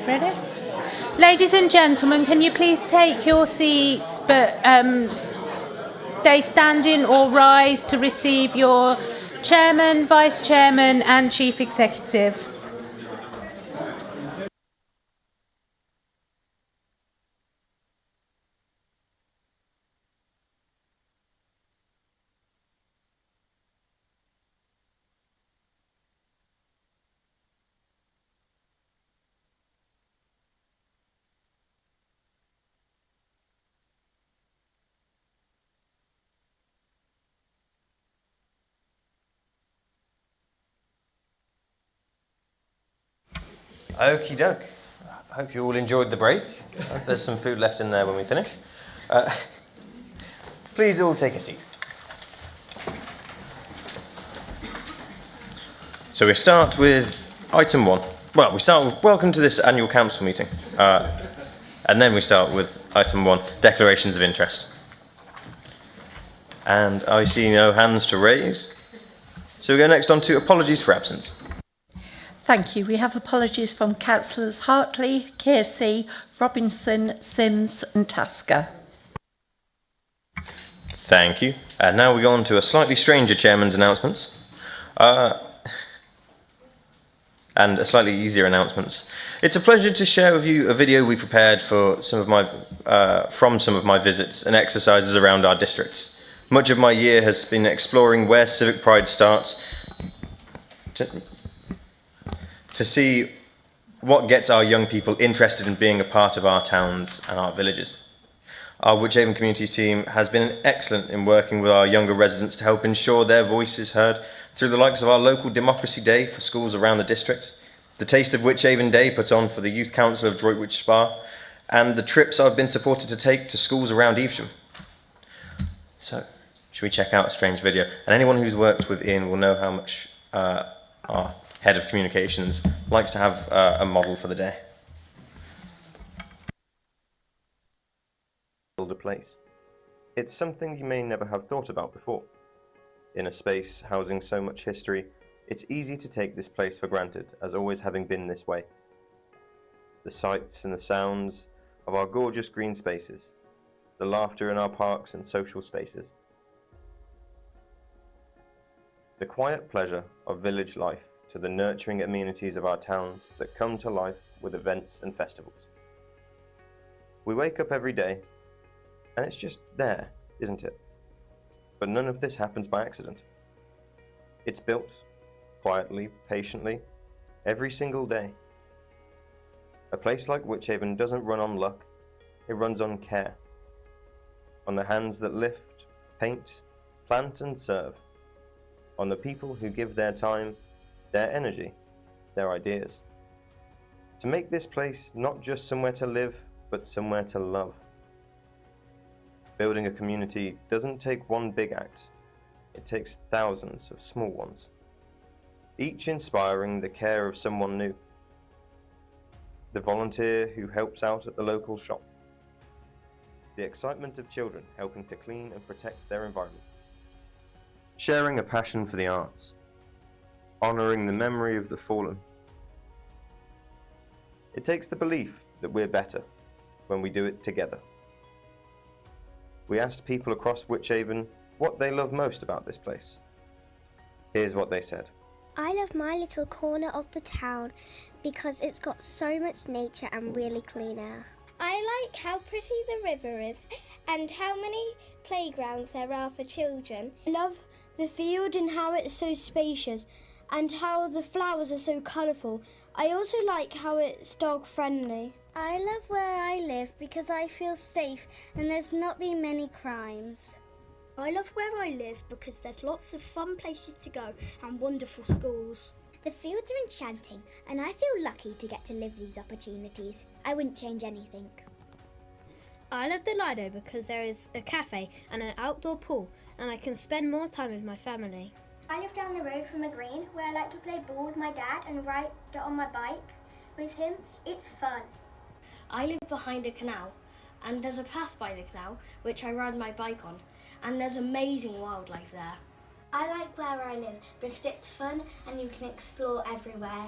Ready? Ladies and gentlemen, can you please take your seats, but stay standing or rise to receive your chairman, vice chairman and chief executive. Okie doke. I hope you all enjoyed the break. There's some food left in there when we finish. Please all take a seat. So we start with item 1. Well, we start with welcome to this annual council meeting. And then we start with item 1, declarations of interest. And I see no hands to raise. So we go next on to apologies for absence. Thank you. We have apologies from Councillors Hartley, Kearsey, Robinson, Sims and Tasker. Thank you. And now we go on to a slightly stranger chairman's announcements. And a slightly easier announcements. It's a pleasure to share with you a video we prepared for from some of my visits and exercises around our districts. Much of my year has been exploring where civic pride starts to see what gets our young people interested in being a part of our towns and our villages. Our Wychavon Communities team has been excellent in working with our younger residents to help ensure their voice is heard through the likes of our local Democracy Day for schools around the district, the Taste of Wychavon Day put on for the Youth Council of Droitwich Spa, and the trips I've been supported to take to schools around Evesham. So, should we check out a strange video? And anyone who's worked with Ian will know how much our head of communications likes to have a model for the day. Build a place. It's something you may never have thought about before. In a space housing so much history, it's easy to take this place for granted as always having been this way. The sights and the sounds of our gorgeous green spaces, the laughter in our parks and social spaces. The quiet pleasure of village life to the nurturing amenities of our towns that come to life with events and festivals. We wake up every day and it's just there, isn't it? But none of this happens by accident. It's built quietly, patiently, every single day. A place like Wychavon doesn't run on luck, it runs on care. On the hands that lift, paint, plant and serve. On the people who give their time, their energy, their ideas. To make this place not just somewhere to live, but somewhere to love. Building a community doesn't take one big act, it takes thousands of small ones, each inspiring the care of someone new. The volunteer who helps out at the local shop. The excitement of children helping to clean and protect their environment. Sharing a passion for the arts. Honouring the memory of the fallen. It takes the belief that we're better when we do it together. We asked people across Wychavon what they love most about this place. Here's what they said. I love my little corner of the town because it's got so much nature and really clean air. I like how pretty the river is and how many playgrounds there are for children. I love the field and how it's so spacious and how the flowers are so colourful. I also like how it's dog friendly. I love where I live because I feel safe and there's not been many crimes. I love where I live because there's lots of fun places to go and wonderful schools. The fields are enchanting and I feel lucky to get to live these opportunities. I wouldn't change anything. I love the Lido because there is a cafe and an outdoor pool and I can spend more time with my family. I live down the road from a green where I like to play ball with my dad and ride on my bike with him. It's fun. I live behind a canal and there's a path by the canal which I ride my bike on and there's amazing wildlife there. I like where I live because it's fun and you can explore everywhere.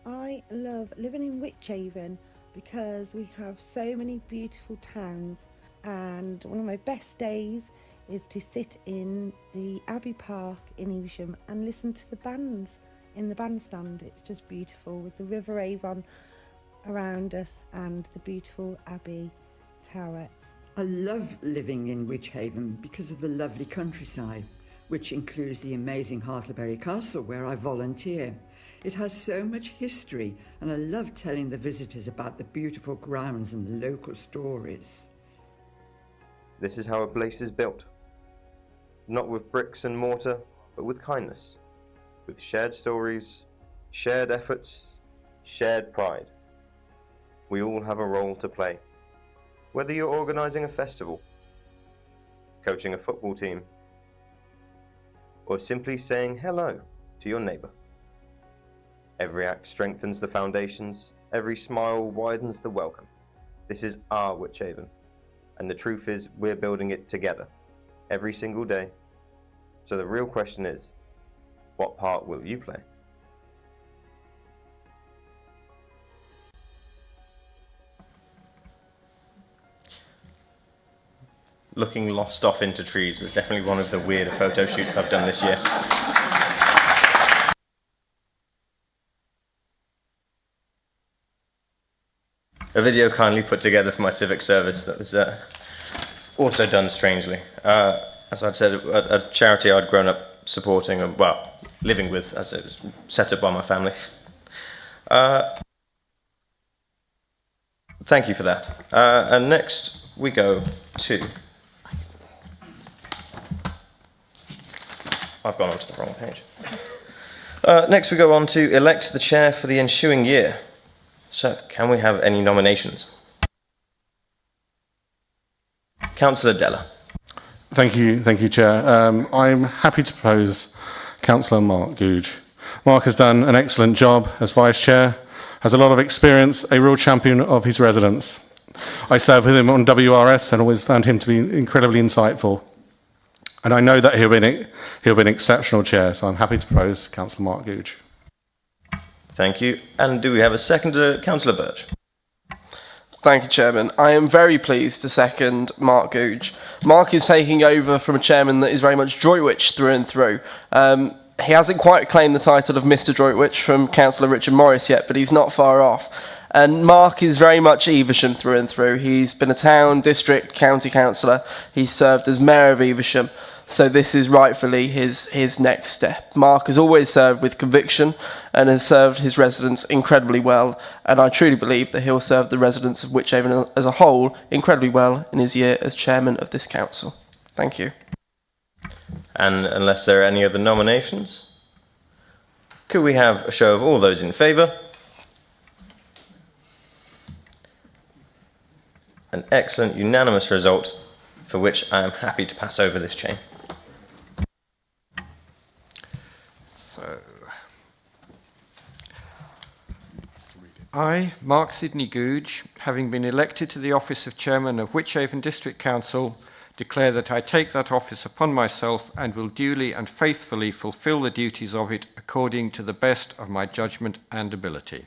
I love living in Wychavon because we have so many beautiful towns, and one of my best days is to sit in the Abbey Park in Evesham and listen to the bands in the bandstand. It's just beautiful with the River Avon around us and the beautiful Abbey Tower. I love living in Wychavon because of the lovely countryside, which includes the amazing Hartlebury Castle where I volunteer. It has so much history, and I love telling the visitors about the beautiful grounds and the local stories. This is how a place is built. Not with bricks and mortar, but with kindness, with shared stories, shared efforts, shared pride. We all have a role to play. Whether you're organising a festival, coaching a football team, or simply saying hello to your neighbour. Every act strengthens the foundations, every smile widens the welcome. This is our Wychavon, and the truth is we're building it together, every single day. So the real question is, what part will you play? Looking lost off into trees was definitely one of the weirder photo shoots I've done this year. A video kindly put together for my civic service that was also done strangely. As I'd said, a charity I'd grown up supporting and, well, living with, as it was set up by my family. Thank you for that. And next we go to... I've gone on to the wrong page. Next we go on to elect the chair for the ensuing year. So, can we have any nominations? Councillor Della. Thank you, Chair. I'm happy to propose Councillor Mark Googe. Mark has done an excellent job as Vice Chair, has a lot of experience, a real champion of his residents. I served with him on WRS and always found him to be incredibly insightful. And I know that he'll be an exceptional chair, so I'm happy to propose Councillor Mark Googe. Thank you. And do we have a seconder, Councillor Birch? Thank you, Chairman. I am very pleased to second Mark Googe. Mark is taking over from a chairman that is very much Droitwich through and through. He hasn't quite claimed the title of Mr. Droitwich from Councillor Richard Morris yet, but he's not far off. And Mark is very much Evesham through and through. He's been a town, district, county councillor. He's served as mayor of Evesham. So this is rightfully his next step. Mark has always served with conviction and has served his residents incredibly well, and I truly believe that he'll serve the residents of Wychavon as a whole incredibly well in his year as chairman of this council. Thank you. And unless there are any other nominations, could we have a show of all those in favour? An excellent unanimous result for which I am happy to pass over this chain. I, Mark Sidney Googe, having been elected to the office of Chairman of Wychavon District Council, declare that I take that office upon myself and will duly and faithfully fulfil the duties of it according to the best of my judgment and ability.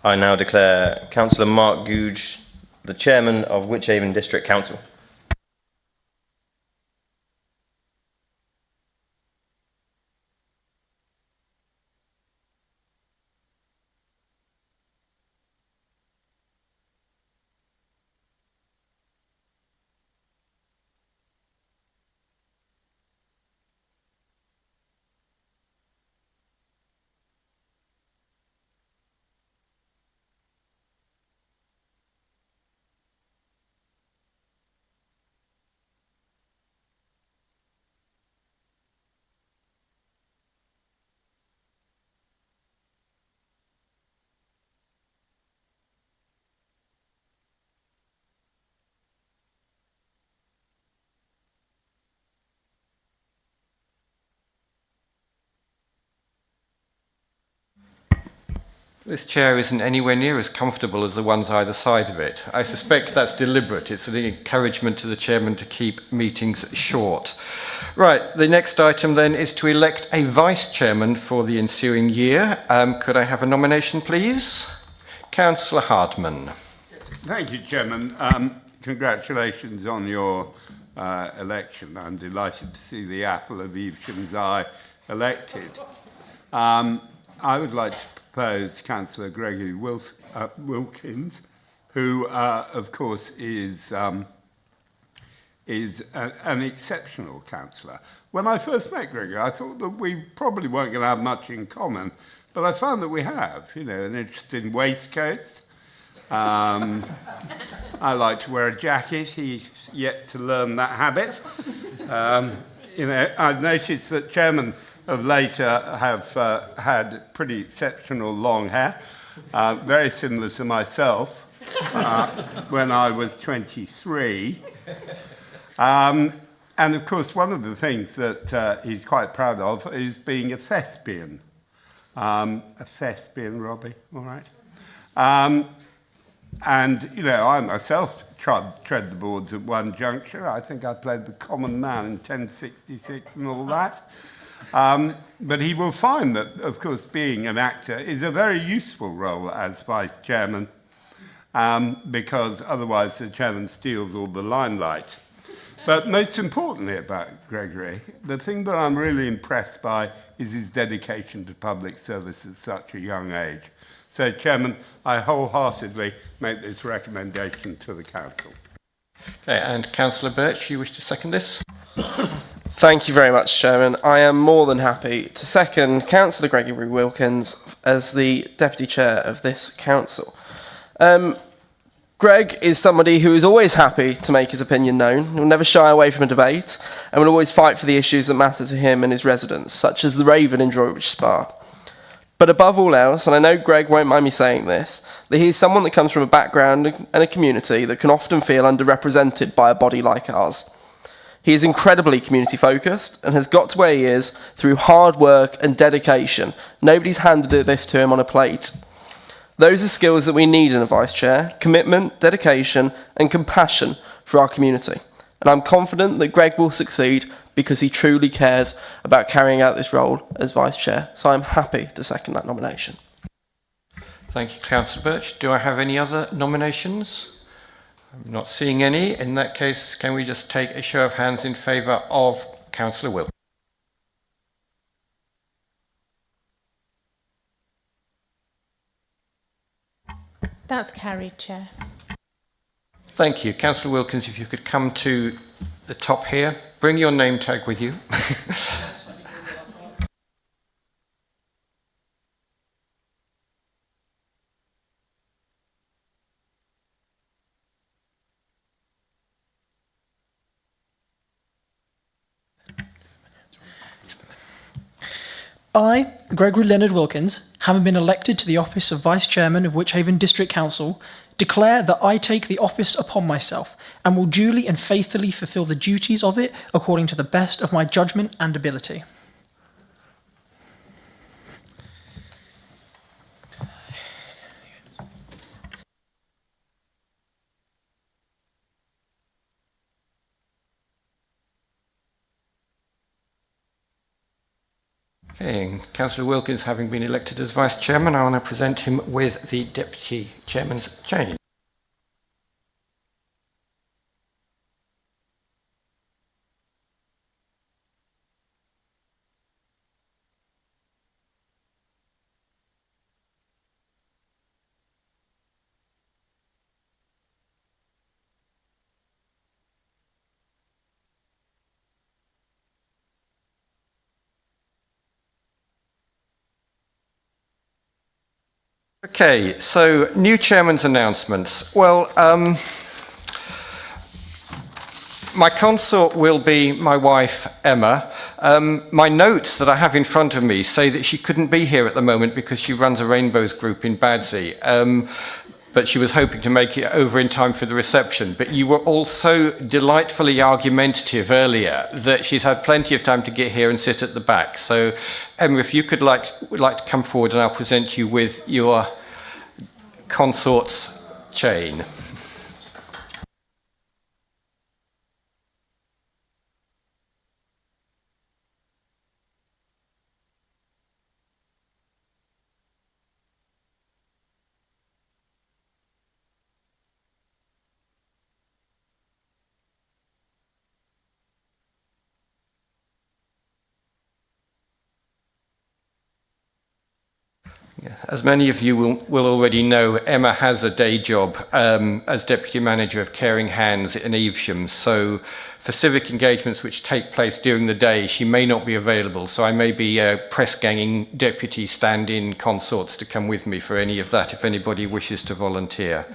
I now declare Councillor Mark Googe the Chairman of Wychavon District Council. This chair isn't anywhere near as comfortable as the ones either side of it. I suspect that's deliberate. It's an encouragement to the chairman to keep meetings short. Right, the next item then is to elect a vice chairman for the ensuing year. Could I have a nomination, please? Councillor Hartman. Thank you, Chairman. Congratulations on your election. I'm delighted to see the apple of Evesham's eye elected. I would like to propose Councillor Gregory Wilkins, who, of course, is an exceptional councillor. When I first met Gregory, I thought that we probably weren't going to have much in common, but I found that we have, you know, an interest in waistcoats. I like to wear a jacket. He's yet to learn that habit. You know, I've noticed that chairmen of late have had pretty exceptional long hair, very similar to myself when I was 23. And of course, one of the things that he's quite proud of is being a thespian. A thespian, Robbie, all right? And, you know, I myself tread the boards at one juncture. I think I played the common man in 1066 and all that. But he will find that, of course, being an actor is a very useful role as vice chairman, because otherwise the chairman steals all the limelight. But most importantly about Gregory, the thing that I'm really impressed by is his dedication to public service at such a young age. So, Chairman, I wholeheartedly make this recommendation to the Council. Okay, and Councillor Birch, you wish to second this? Thank you very much, Chairman. I am more than happy to second Councillor Gregory Wilkins as the Deputy Chair of this Council. Greg is somebody who is always happy to make his opinion known. He'll never shy away from a debate and will always fight for the issues that matter to him and his residents, such as the Raven in Droitwich Spa. But above all else, and I know Greg won't mind me saying this, that he's someone that comes from a background and a community that can often feel underrepresented by a body like ours. He is incredibly community focused and has got to where he is through hard work and dedication. Nobody's handed this to him on a plate. Those are skills that we need in a vice chair: commitment, dedication and compassion for our community. And I'm confident that Greg will succeed because he truly cares about carrying out this role as vice chair. So I'm happy to second that nomination. Thank you, Councillor Birch. Do I have any other nominations? I'm not seeing any. In that case, can we just take a show of hands in favour of Councillor Wilkins? That's carried, Chair. Thank you. Councillor Wilkins, if you could come to the top here. Bring your name tag with you. I, Gregory Leonard Wilkins, having been elected to the office of Vice Chairman of Wychavon District Council, declare that I take the office upon myself and will duly and faithfully fulfil the duties of it according to the best of my judgment and ability. Okay, Councillor Wilkins, having been elected as Vice Chairman, I want to present him with the Deputy Chairman's chain. Okay, so new chairman's announcements. Well, my consort will be my wife, Emma. My notes that I have in front of me say that she couldn't be here at the moment because she runs a Rainbows group in Badsey. But she was hoping to make it over in time for the reception. But you were also delightfully argumentative earlier that she's had plenty of time to get here and sit at the back. So Emma, if you would like to come forward, and I'll present you with your consort's chain. As many of you will already know, Emma has a day job as Deputy Manager of Caring Hands in Evesham. So for civic engagements which take place during the day, she may not be available. So I may be press-ganging deputy stand-in consorts to come with me for any of that if anybody wishes to volunteer.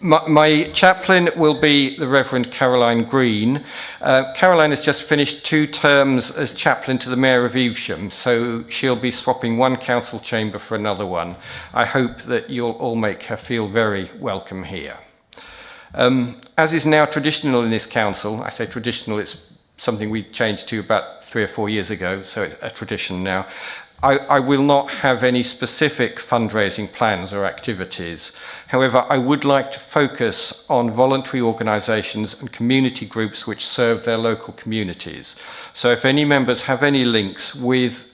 My chaplain will be the Reverend Caroline Green. Caroline has just finished 2 terms as chaplain to the Mayor of Evesham, so she'll be swapping one council chamber for another one. I hope that you'll all make her feel very welcome here. As is now traditional in this council, I say traditional, it's something we changed to about 3 or 4 years ago, so it's a tradition now. I will not have any specific fundraising plans or activities. However, I would like to focus on voluntary organisations and community groups which serve their local communities. So if any members have any links with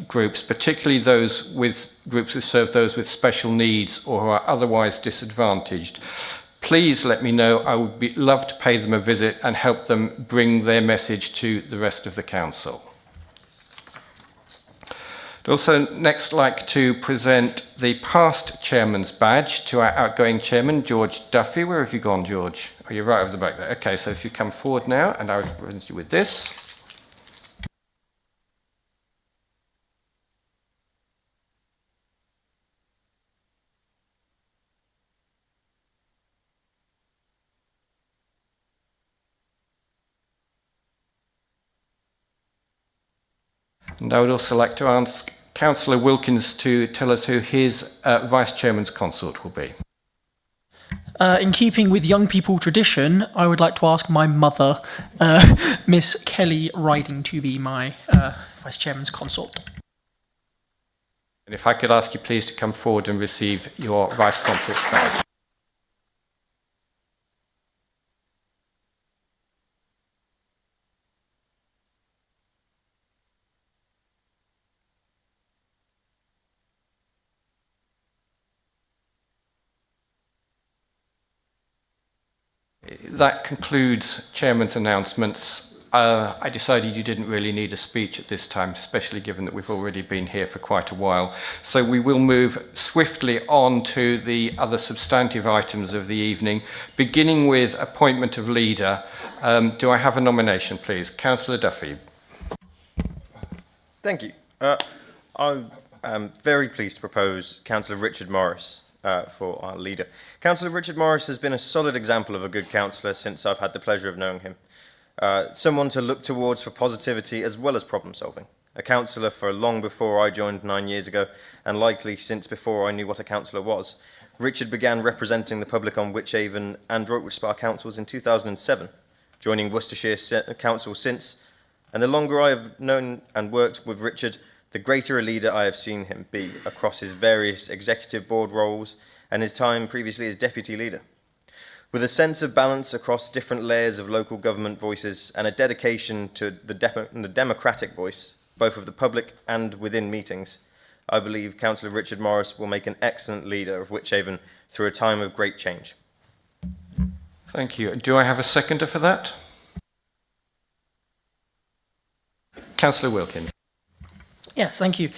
groups, particularly those with groups who serve those with special needs or who are otherwise disadvantaged, please let me know. I would love to pay them a visit and help them bring their message to the rest of the council. I'd also next like to present the past chairman's badge to our outgoing chairman, George Duffy. Where have you gone, George? Oh, you're right over the back there. Okay, so if you come forward now, and I would present you with this. And I would also like to ask Councillor Wilkins to tell us who his Vice Chairman's consort will be. In keeping with young people tradition, I would like to ask my mother, Miss Kelly Riding, to be my Vice Chairman's consort. And if I could ask you please to come forward and receive your Vice Consort's badge. That concludes Chairman's announcements. I decided you didn't really need a speech at this time, especially given that we've already been here for quite a while. So we will move swiftly on to the other substantive items of the evening, beginning with appointment of leader. Do I have a nomination, please? Councillor Duffy. Thank you. I am very pleased to propose Councillor Richard Morris for our leader. Councillor Richard Morris has been a solid example of a good councillor since I've had the pleasure of knowing him. Someone to look towards for positivity as well as problem solving. A councillor for long before I joined 9 years ago, and likely since before I knew what a councillor was. Richard began representing the public on Wychavon and Droitwich Spa councils in 2007, joining Worcestershire Council since, and the longer I have known and worked with Richard, the greater a leader I have seen him be across his various executive board roles and his time previously as deputy leader. With a sense of balance across different layers of local government voices and a dedication to the democratic voice, both of the public and within meetings, I believe Councillor Richard Morris will make an excellent leader of Wychavon through a time of great change. Thank you. Do I have a seconder for that? Councillor Wilkins. Yes, thank you.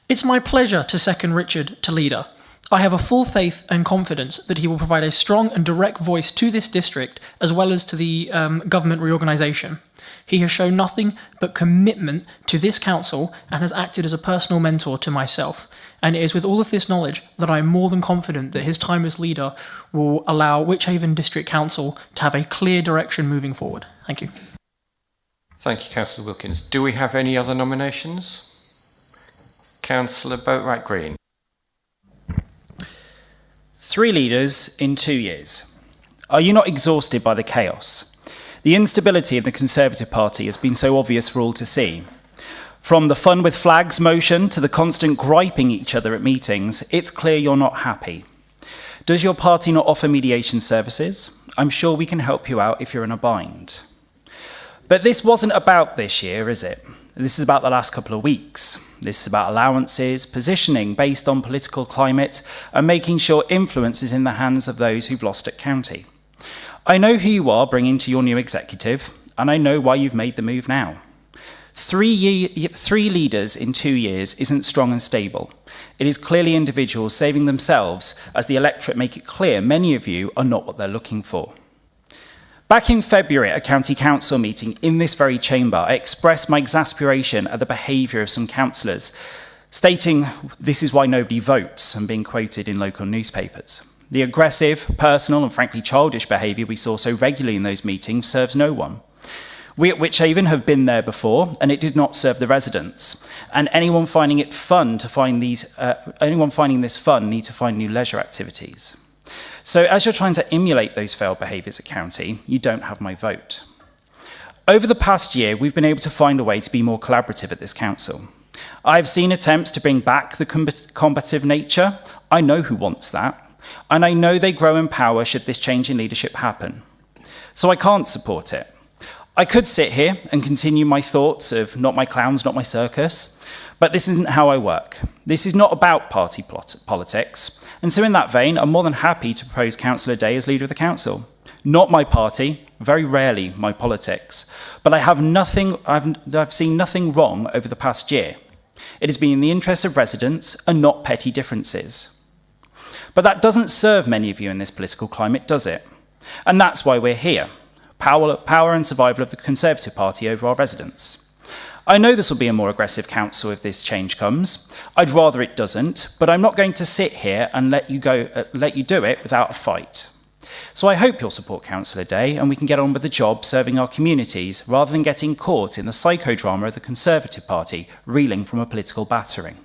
It's my pleasure to second Richard to leader. I have a full faith and confidence that he will provide a strong and direct voice to this district as well as to the government reorganisation. He has shown nothing but commitment to this council and has acted as a personal mentor to myself. And it is with all of this knowledge that I am more than confident that his time as leader will allow Wychavon District Council to have a clear direction moving forward. Thank you. Thank you, Councillor Wilkins. Do we have any other nominations? Councillor Boatwright Green. 3 leaders in 2 years. Are you not exhausted by the chaos? The instability of the Conservative Party has been so obvious for all to see. From the fun with flags motion to the constant griping each other at meetings, it's clear you're not happy. Does your party not offer mediation services? I'm sure we can help you out if you're in a bind. But this wasn't about this year, is it? This is about the last couple of weeks. This is about allowances, positioning based on political climate, and making sure influence is in the hands of those who've lost at county. I know who you are bringing to your new executive, and I know why you've made the move now. Three leaders in 2 years isn't strong and stable. It is clearly individuals saving themselves as the electorate make it clear many of you are not what they're looking for. Back in February at a county council meeting in this very chamber, I expressed my exasperation at the behaviour of some councillors, stating this is why nobody votes and being quoted in local newspapers. The aggressive, personal and frankly childish behaviour we saw so regularly in those meetings serves no one. We at Wychavon have been there before, and it did not serve the residents. And anyone finding this fun need to find new leisure activities. So as you're trying to emulate those failed behaviours at county, you don't have my vote. Over the past year, we've been able to find a way to be more collaborative at this council. I've seen attempts to bring back the combative nature. I know who wants that. And I know they grow in power should this change in leadership happen. So I can't support it. I could sit here and continue my thoughts of not my clowns, not my circus, but this isn't how I work. This is not about party politics, and so in that vein, I'm more than happy to propose Councillor Day as leader of the council. Not my party, very rarely my politics, but I've seen nothing wrong over the past year. It has been in the interest of residents and not petty differences. But that doesn't serve many of you in this political climate, does it? And that's why we're here. Power and survival of the Conservative Party over our residents. I know this will be a more aggressive council if this change comes. I'd rather it doesn't, but I'm not going to sit here and let you do it without a fight. So I hope you'll support Councillor Day and we can get on with the job serving our communities rather than getting caught in the psychodrama of the Conservative Party reeling from a political battering.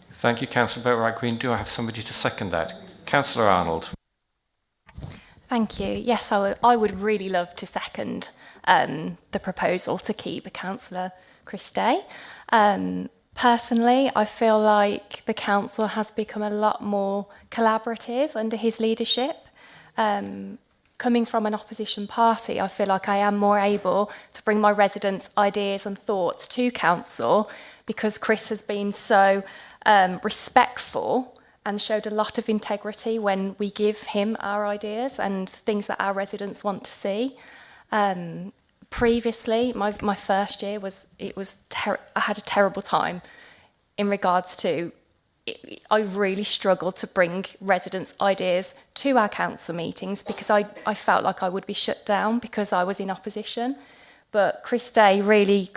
Thank you, Councillor Boatwright Green. Do I have somebody to second that? Councillor Arnold. Thank you. Yes, I would really love to second the proposal to keep Councillor Chris Day. Personally, I feel like the council has become a lot more collaborative under his leadership. Coming from an opposition party, I feel like I am more able to bring my residents' ideas and thoughts to council because Chris has been so respectful and showed a lot of integrity when we give him our ideas and things that our residents want to see. Previously, my first year I had a terrible time in regards to I really struggled to bring residents' ideas to our council meetings because I felt like I would be shut down because I was in opposition. But Chris Day really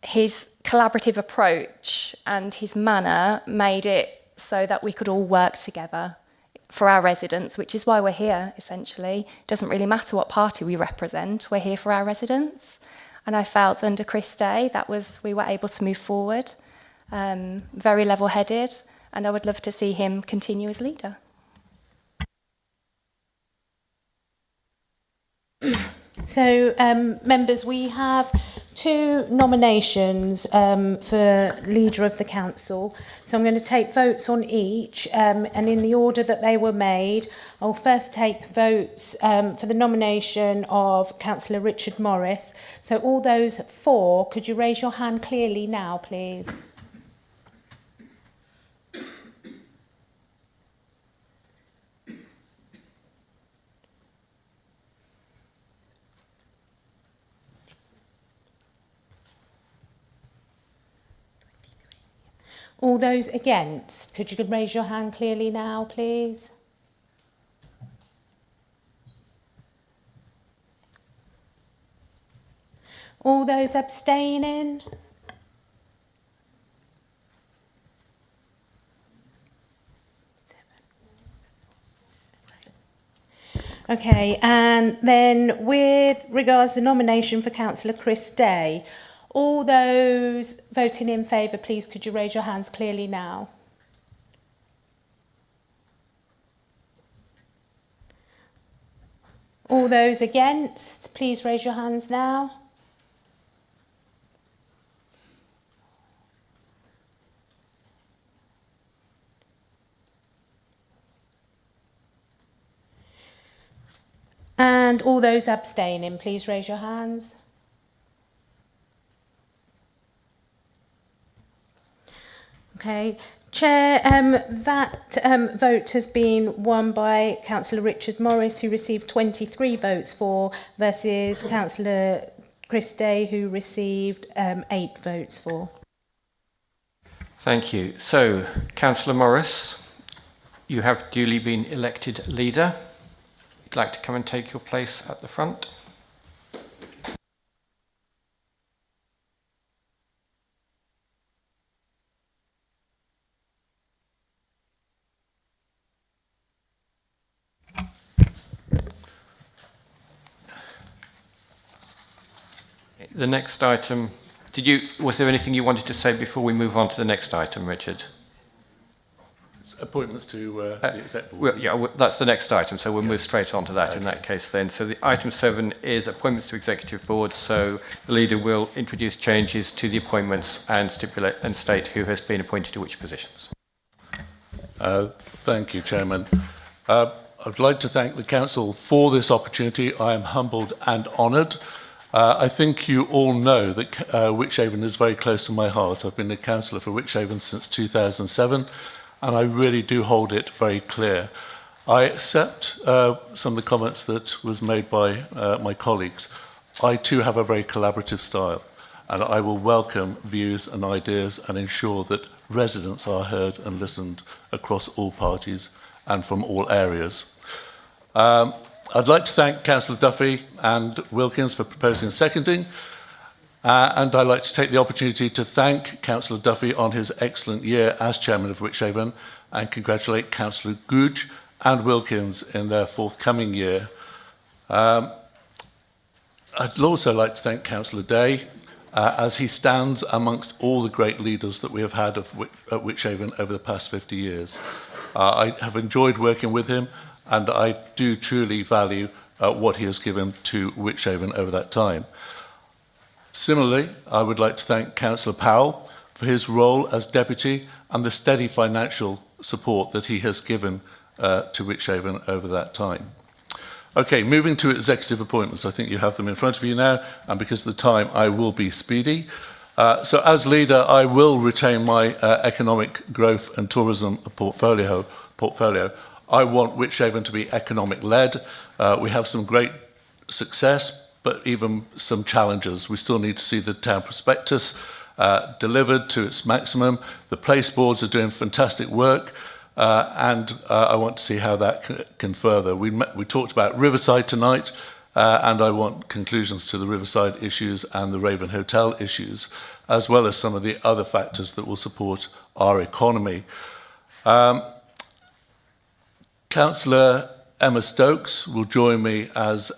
his collaborative approach and his manner made it so that we could all work together for our residents, which is why we're here, essentially. It doesn't really matter what party we represent, we're here for our residents. And I felt under Chris Day we were able to move forward, very level-headed, and I would love to see him continue as leader. So, members, we have 2 nominations for leader of the council. So I'm going to take votes on each, and in the order that they were made, I'll first take votes for the nomination of Councillor Richard Morris. So all those for, could you raise your hand clearly now, please? All those against, could you raise your hand clearly now, please? All those abstaining? Okay, and then with regards to nomination for Councillor Chris Day, all those voting in favour, please, could you raise your hands clearly now? All those against, please raise your hands now. And all those abstaining, please raise your hands. Okay. Chair, that vote has been won by Councillor Richard Morris, who received 23 votes for, versus Councillor Chris Day, who received 8 votes for. Thank you. So, Councillor Morris, you have duly been elected leader. Would you like to come and take your place at the front? The next item, was there anything you wanted to say before we move on to the next item, Richard? Appointments to the exec board. That's the next item, so we'll move straight on to that in that case then. So the item 7 is appointments to executive boards, so the leader will introduce changes to the appointments and stipulate and state who has been appointed to which positions. Thank you, Chairman. I'd like to thank the Council for this opportunity. I am humbled and honoured. I think you all know that Wychavon is very close to my heart. I've been a councillor for Wychavon since 2007, and I really do hold it very clear. I accept some of the comments that was made by my colleagues. I too have a very collaborative style, and I will welcome views and ideas and ensure that residents are heard and listened across all parties and from all areas. I'd like to thank Councillor Duffy and Wilkins for proposing and seconding, and I'd like to take the opportunity to thank Councillor Duffy on his excellent year as Chairman of Wychavon and congratulate Councillor Googe and Wilkins in their forthcoming year. I'd also like to thank Councillor Day as he stands amongst all the great leaders that we have had at Wychavon over the past 50 years. I have enjoyed working with him, and I do truly value what he has given to Wychavon over that time. Similarly, I would like to thank Councillor Powell for his role as Deputy and the steady financial support that he has given to Wychavon over that time. Okay, moving to executive appointments. I think you have them in front of you now, and because of the time, I will be speedy. So as leader, I will retain my economic growth and tourism portfolio. I want Wychavon to be economic-led. We have some great success, but even some challenges. We still need to see the town prospectus delivered to its maximum. The place boards are doing fantastic work, and I want to see how that can further. We talked about Riverside tonight, and I want conclusions to the Riverside issues and the Raven Hotel issues, as well as some of the other factors that will support our economy. Councillor Emma Stokes will join me as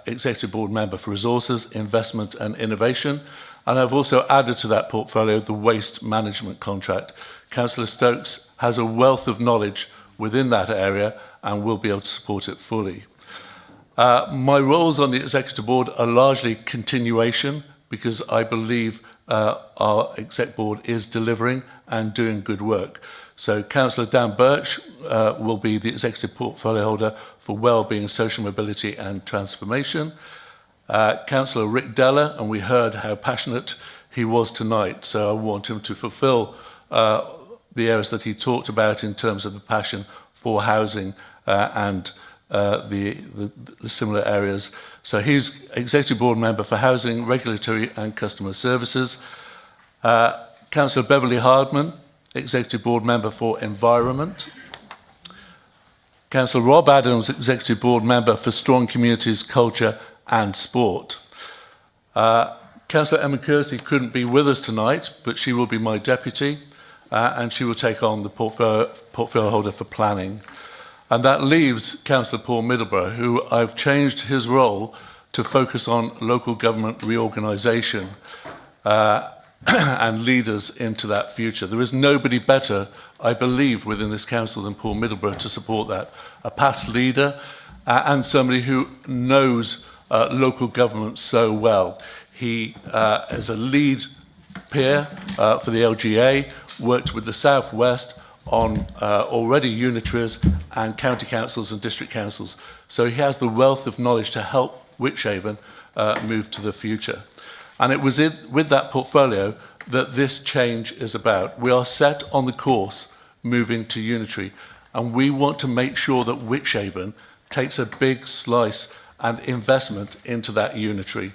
Executive Board Member for Resources, Investment and Innovation, and I've also added to that portfolio the Waste Management Contract. Councillor Stokes has a wealth of knowledge within that area and will be able to support it fully. My roles on the Executive Board are largely continuation because I believe our Exec Board is delivering and doing good work. So Councillor Dan Birch will be the Executive Portfolio Holder for Wellbeing, Social Mobility and Transformation. Councillor Rick Deller, and we heard how passionate he was tonight, so I want him to fulfil the areas that he talked about in terms of the passion for housing and the similar areas. So he's Executive Board Member for Housing, Regulatory and Customer Services. Councillor Beverly Hardman, Executive Board Member for Environment. Councillor Rob Adams, Executive Board Member for Strong Communities, Culture and Sport. Councillor Emma Kirsty couldn't be with us tonight, but she will be my deputy, and she will take on the portfolio holder for planning. And that leaves Councillor Paul Middleborough, who I've changed his role to focus on local government reorganisation and leaders into that future. There is nobody better, I believe, within this council than Paul Middleborough to support that. A past leader and somebody who knows local government so well. He is a lead peer for the LGA, worked with the South West on already unitaries and county councils and district councils. So he has the wealth of knowledge to help Wychavon move to the future. And it was with that portfolio that this change is about. We are set on the course moving to unitary, and we want to make sure that Wychavon takes a big slice and investment into that unitary.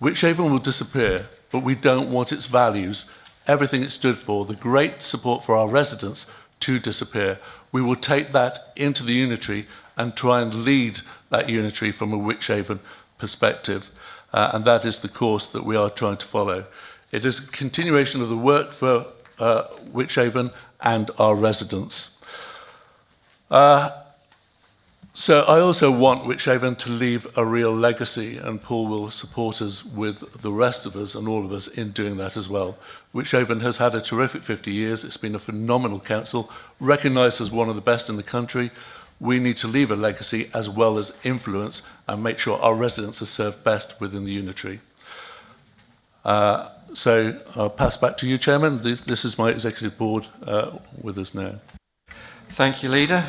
Wychavon will disappear, but we don't want its values, everything it stood for, the great support for our residents, to disappear. We will take that into the unitary and try and lead that unitary from a Wychavon perspective. And that is the course that we are trying to follow. It is a continuation of the work for Wychavon and our residents. So I also want Wychavon to leave a real legacy, and Paul will support us with the rest of us and all of us in doing that as well. Wychavon has had a terrific 50 years. It's been a phenomenal council, recognised as one of the best in the country. We need to leave a legacy as well as influence and make sure our residents are served best within the unitary. So I'll pass back to you, Chairman. This is my executive board with us now. Thank you, Leader.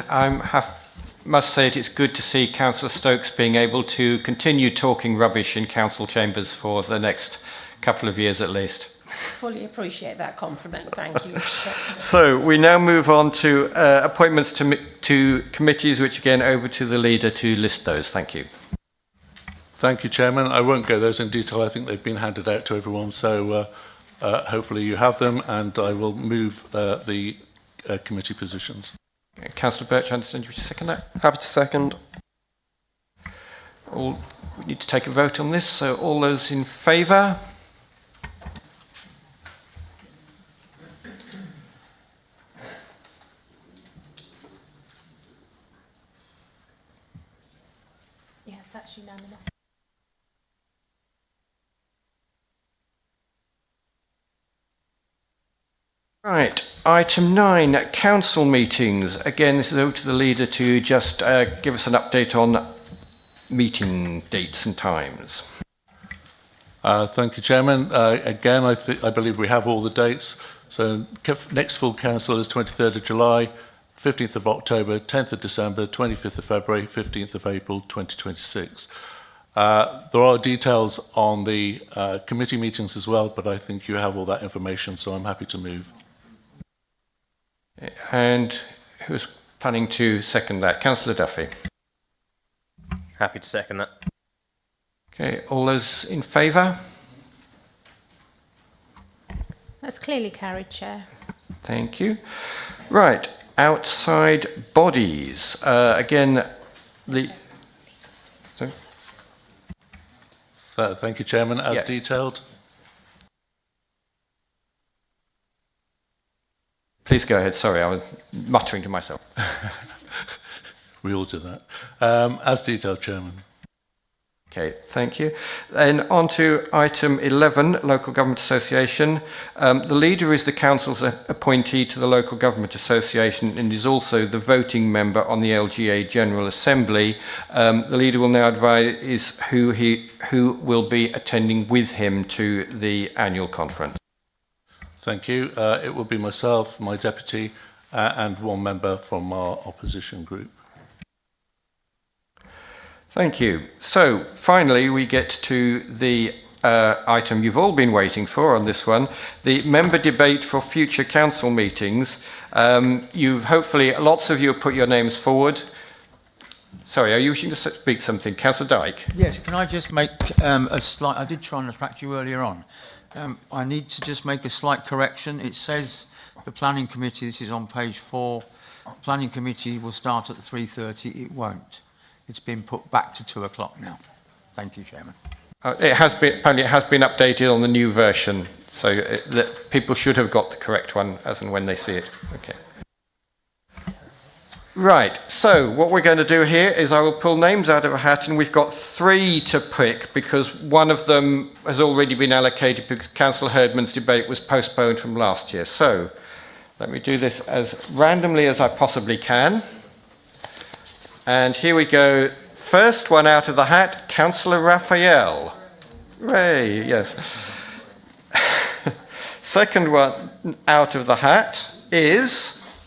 Must say it's good to see Councillor Stokes being able to continue talking rubbish in council chambers for the next couple of years at least. Fully appreciate that compliment, thank you. So we now move on to appointments to committees, which again over to the Leader to list those. Thank you. Thank you, Chairman. I won't go those in detail. I think they've been handed out to everyone, so hopefully you have them, and I will move the committee positions. Councillor Birch, I understand you wish to second that? Happy to second. We need to take a vote on this, so all those in favour? Yes, that's unanimous. Right, item 9, council meetings. Again, this is over to the Leader to just give us an update on meeting dates and times. Thank you, Chairman. Again, I believe we have all the dates. So next full council is 23rd of July, 15th of October, 10th of December, 25th of February, 15th of April 2026. There are details on the committee meetings as well, but I think you have all that information, so I'm happy to move. And who's planning to second that? Councillor Duffy. Happy to second that. Okay, all those in favour? That's clearly carried, Chair. Thank you. Right, outside bodies. Again, the... Sorry? Thank you, Chairman. As detailed. Please go ahead. Sorry, I was muttering to myself. We all do that. As detailed, Chairman. Okay, thank you. Then on to item 11, Local Government Association. The Leader is the Council's appointee to the Local Government Association and is also the voting member on the LGA General Assembly. The Leader will now advise who will be attending with him to the annual conference. Thank you. It will be myself, my deputy, and one member from our opposition group. Thank you. So, finally, we get to the item you've all been waiting for on this one, the member debate for future council meetings. You've hopefully, lots of you have put your names forward. Sorry, are you wishing to speak something? Councillor Dyke? Yes, can I just make a slight... I did try and attract you earlier on. I need to just make a slight correction. It says the planning committee, this is on page 4, planning committee will start at 3:30. It won't. It's been put back to 2 o'clock now. Thank you, Chairman. Apparently it has been updated on the new version, so that people should have got the correct one as and when they see it. Okay. Right, so what we're going to do here is I will pull names out of a hat, and we've got 3 to pick because one of them has already been allocated because Councillor Herdman's debate was postponed from last year. So let me do this as randomly as I possibly can. And here we go. First one out of the hat, Councillor Raphael. Hooray, yes. Second one out of the hat is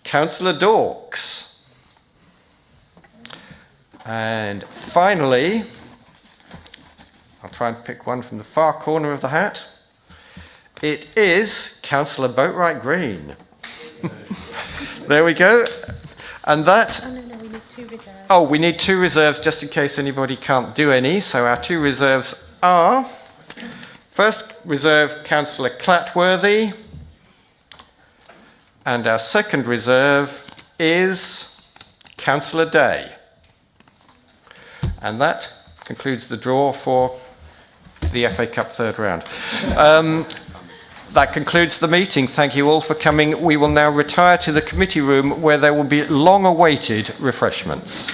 Councillor Dawkes. And finally, I'll try and pick one from the far corner of the hat. It is Councillor Boatwright Green. There we go. And that... Oh, no, we need 2 reserves. Oh, we need 2 reserves just in case anybody can't do any. So our 2 reserves are... First reserve, Councillor Clatworthy. And our second reserve is Councillor Day. And that concludes the draw for the FA Cup third round. That concludes the meeting. Thank you all for coming. We will now retire to the committee room where there will be long-awaited refreshments.